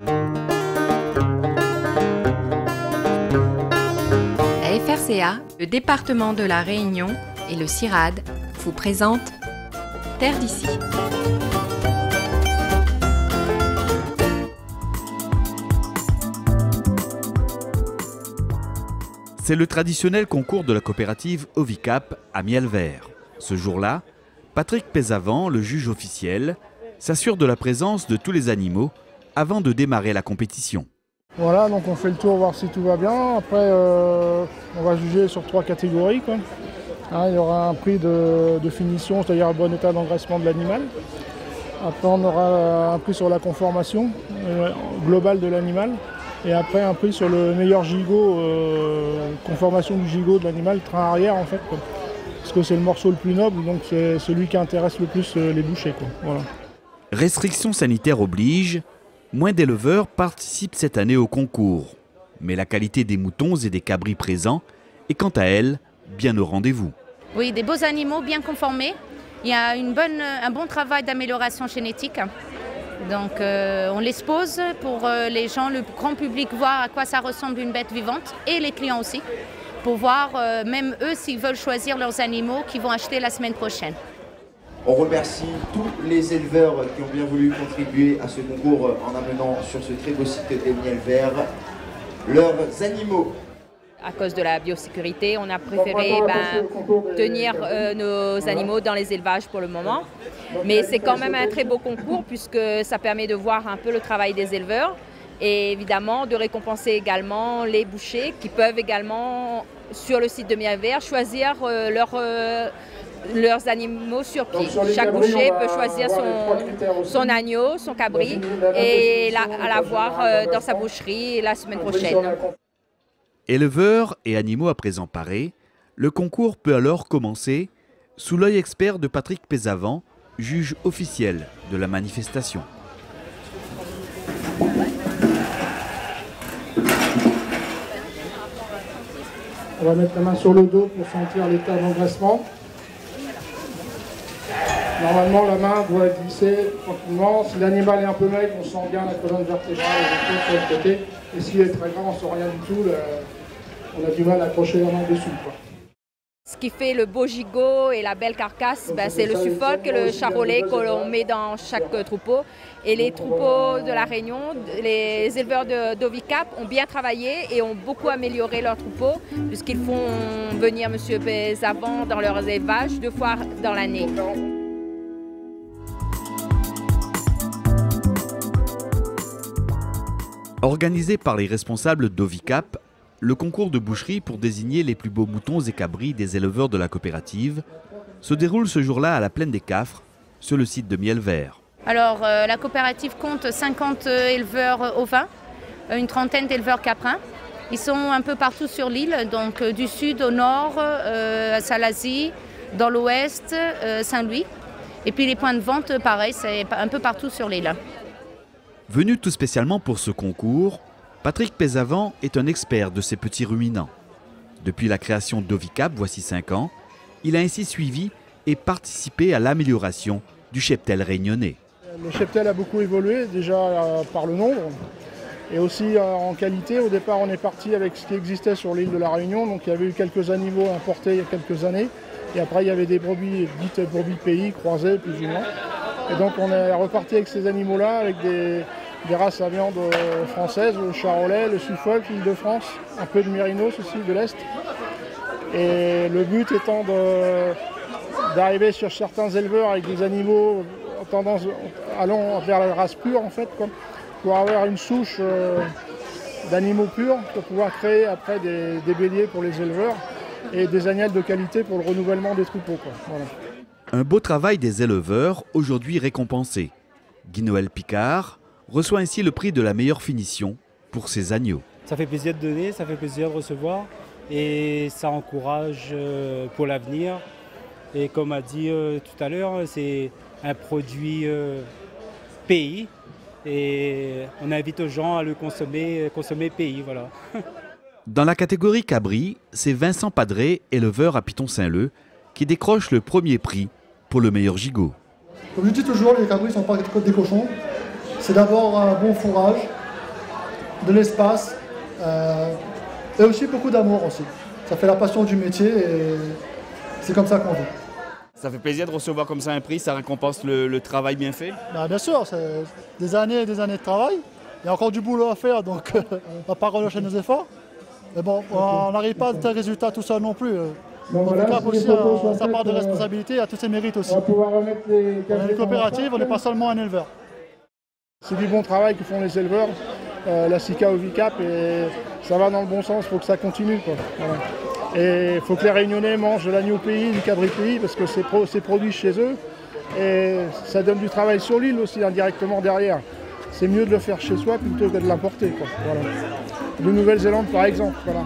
La FRCA, le département de la Réunion et le CIRAD vous présentent Terre d'ici. C'est le traditionnel concours de la coopérative Ovicap à Miel-Vert. Ce jour-là, Patrick Pézavant, le juge officiel, s'assure de la présence de tous les animaux avant de démarrer la compétition. Voilà, donc on fait le tour voir si tout va bien. Après, on va juger sur 3 catégories, quoi. Hein, il y aura un prix de finition, c'est-à-dire un bon état d'engraissement de l'animal. Après, on aura un prix sur la conformation globale de l'animal. Et après, un prix sur le meilleur gigot, conformation du gigot de l'animal, train arrière en fait, quoi. Parce que c'est le morceau le plus noble, donc c'est celui qui intéresse le plus les bouchers, quoi. Voilà. Restrictions sanitaires obligent, moins d'éleveurs participent cette année au concours. Mais la qualité des moutons et des cabris présents est quant à elle bien au rendez-vous. Oui, des beaux animaux bien conformés. Il y a un bon travail d'amélioration génétique. Donc on l'expose pour les gens, le grand public, voir à quoi ça ressemble une bête vivante et les clients aussi, pour voir même eux s'ils veulent choisir leurs animaux qu'ils vont acheter la semaine prochaine. On remercie tous les éleveurs qui ont bien voulu contribuer à ce concours en amenant sur ce très beau site des Miel-Vert leurs animaux. À cause de la biosécurité, on a préféré tenir nos animaux dans les élevages pour le moment. Mais c'est quand même un très beau concours puisque ça permet de voir un peu le travail des éleveurs et évidemment de récompenser également les bouchers qui peuvent également, sur le site de Miel-Vert, choisir leurs animaux sur pied. Chaque boucher peut choisir son agneau, son cabri et à l'avoir dans sa boucherie la semaine prochaine. Éleveurs et animaux à présent parés, le concours peut alors commencer sous l'œil expert de Patrick Pézavant, juge officiel de la manifestation. On va mettre la main sur le dos pour sentir l'état d'engraissement. Normalement, la main doit glisser tranquillement. Si l'animal est un peu maigre, on sent bien la colonne vertébrale sur le côté. Et s'il est très grand, on ne sent rien du tout. On a du mal à accrocher la main dessus, quoi. Ce qui fait le beau gigot et la belle carcasse, c'est le Suffolk et le charolais que l'on met dans chaque troupeau. Et les troupeaux de la Réunion, les éleveurs d'Ovicap ont bien travaillé et ont beaucoup amélioré leurs troupeaux puisqu'ils font venir M. Pézavant dans leurs élevages 2 fois dans l'année. Organisé par les responsables d'Ovicap, le concours de boucherie pour désigner les plus beaux moutons et cabris des éleveurs de la coopérative se déroule ce jour-là à la Plaine des Cafres, sur le site de Miel-Vert. Alors la coopérative compte 50 éleveurs ovins, une trentaine d'éleveurs caprins. Ils sont un peu partout sur l'île, donc du sud au nord, à Salazie, dans l'ouest, Saint-Louis. Et puis les points de vente, pareil, c'est un peu partout sur l'île. Venu tout spécialement pour ce concours, Patrick Pézavant est un expert de ces petits ruminants. Depuis la création d'Ovicap, voici 5 ans, il a ainsi suivi et participé à l'amélioration du cheptel réunionnais. Le cheptel a beaucoup évolué, déjà par le nombre et aussi en qualité. Au départ, on est parti avec ce qui existait sur l'île de la Réunion. Donc il y avait eu quelques animaux importés il y a quelques années. Et après, il y avait des brebis, dites brebis pays, croisées plus ou moins. Et donc on est reparti avec ces animaux-là, avec des races à viande françaises, le charolais, le Suffolk, l'Île-de-France, un peu de mérinos aussi de l'Est. Et le but étant d'arriver sur certains éleveurs avec des animaux allant vers la race pure en fait, pour avoir une souche d'animaux purs, pour pouvoir créer après des béliers pour les éleveurs et des agnelles de qualité pour le renouvellement des troupeaux, quoi. Voilà. Un beau travail des éleveurs, aujourd'hui récompensé. Guy-Noël Picard reçoit ainsi le prix de la meilleure finition pour ses agneaux. Ça fait plaisir de donner, ça fait plaisir de recevoir et ça encourage pour l'avenir. Et comme a dit tout à l'heure, c'est un produit pays et on invite aux gens à le consommer pays. Voilà. Dans la catégorie cabri, c'est Vincent Padré, éleveur à Piton-Saint-Leu, qui décroche le premier prix pour le meilleur gigot. Comme je dis toujours, les cabris ne sont pas des cochons. C'est d'abord un bon fourrage, de l'espace et aussi beaucoup d'amour aussi. Ça fait la passion du métier et c'est comme ça qu'on vit. Ça fait plaisir de recevoir comme ça un prix, ça récompense le travail bien fait. Ben, bien sûr, c'est des années et des années de travail. Il y a encore du boulot à faire, donc on ne va pas relâcher nos efforts. Mais bon, on n'arrive pas à tel résultat tout seul non plus. Ovicap aussi a sa part de responsabilité, a tous ses mérites aussi. On est une coopérative, on n'est pas seulement un éleveur. C'est du bon travail que font les éleveurs, la SICA Ovicap, et ça va dans le bon sens, il faut que ça continue, quoi. Voilà. Et il faut que les Réunionnais mangent de l'agneau pays, du cabri pays, parce que c'est produit chez eux. Et ça donne du travail sur l'île aussi, indirectement derrière. C'est mieux de le faire chez soi plutôt que de l'importer, quoi. Voilà. De Nouvelle-Zélande par exemple. Voilà.